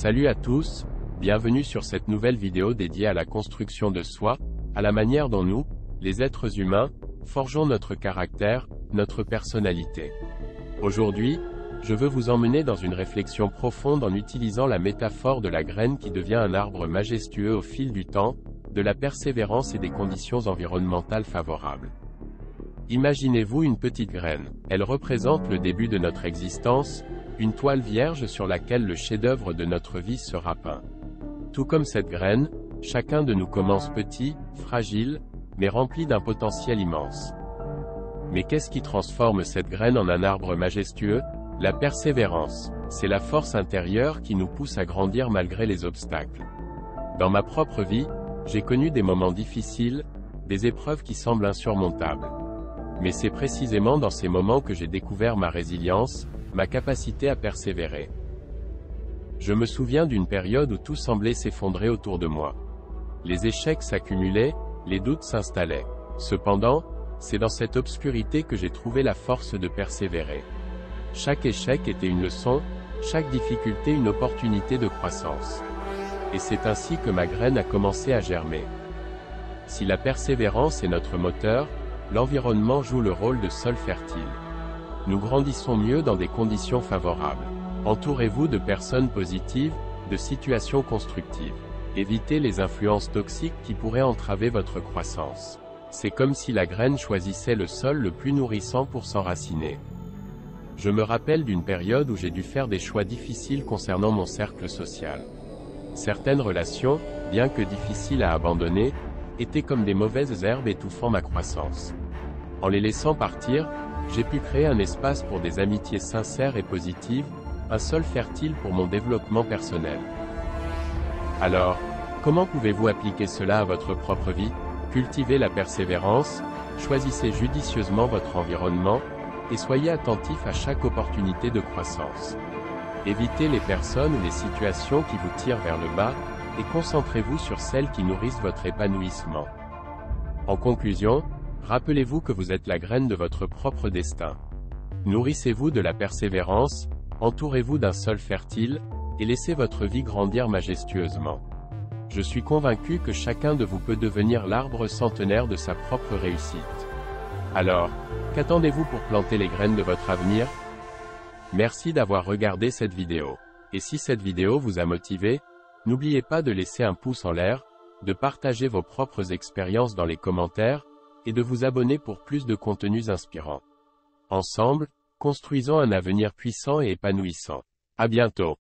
Salut à tous, bienvenue sur cette nouvelle vidéo dédiée à la construction de soi, à la manière dont nous, les êtres humains, forgeons notre caractère, notre personnalité. Aujourd'hui, je veux vous emmener dans une réflexion profonde en utilisant la métaphore de la graine qui devient un arbre majestueux au fil du temps, de la persévérance et des conditions environnementales favorables. Imaginez-vous une petite graine. Elle représente le début de notre existence, une toile vierge sur laquelle le chef-d'œuvre de notre vie sera peint. Tout comme cette graine, chacun de nous commence petit, fragile, mais rempli d'un potentiel immense. Mais qu'est-ce qui transforme cette graine en un arbre majestueux? La persévérance. C'est la force intérieure qui nous pousse à grandir malgré les obstacles. Dans ma propre vie, j'ai connu des moments difficiles, des épreuves qui semblent insurmontables. Mais c'est précisément dans ces moments que j'ai découvert ma résilience, ma capacité à persévérer. Je me souviens d'une période où tout semblait s'effondrer autour de moi. Les échecs s'accumulaient, les doutes s'installaient. Cependant, c'est dans cette obscurité que j'ai trouvé la force de persévérer. Chaque échec était une leçon, chaque difficulté une opportunité de croissance. Et c'est ainsi que ma graine a commencé à germer. Si la persévérance est notre moteur, l'environnement joue le rôle de sol fertile. Nous grandissons mieux dans des conditions favorables. Entourez-vous de personnes positives, de situations constructives. Évitez les influences toxiques qui pourraient entraver votre croissance. C'est comme si la graine choisissait le sol le plus nourrissant pour s'enraciner. Je me rappelle d'une période où j'ai dû faire des choix difficiles concernant mon cercle social. Certaines relations, bien que difficiles à abandonner, étaient comme des mauvaises herbes étouffant ma croissance. En les laissant partir, j'ai pu créer un espace pour des amitiés sincères et positives, un sol fertile pour mon développement personnel. Alors, comment pouvez-vous appliquer cela à votre propre vie? Cultivez la persévérance, choisissez judicieusement votre environnement, et soyez attentif à chaque opportunité de croissance. Évitez les personnes ou les situations qui vous tirent vers le bas, et concentrez-vous sur celles qui nourrissent votre épanouissement. En conclusion, rappelez-vous que vous êtes la graine de votre propre destin. Nourrissez-vous de la persévérance, entourez-vous d'un sol fertile, et laissez votre vie grandir majestueusement. Je suis convaincu que chacun de vous peut devenir l'arbre centenaire de sa propre réussite. Alors, qu'attendez-vous pour planter les graines de votre avenir? Merci d'avoir regardé cette vidéo. Et si cette vidéo vous a motivé, n'oubliez pas de laisser un pouce en l'air, de partager vos propres expériences dans les commentaires, et de vous abonner pour plus de contenus inspirants. Ensemble, construisons un avenir puissant et épanouissant. À bientôt.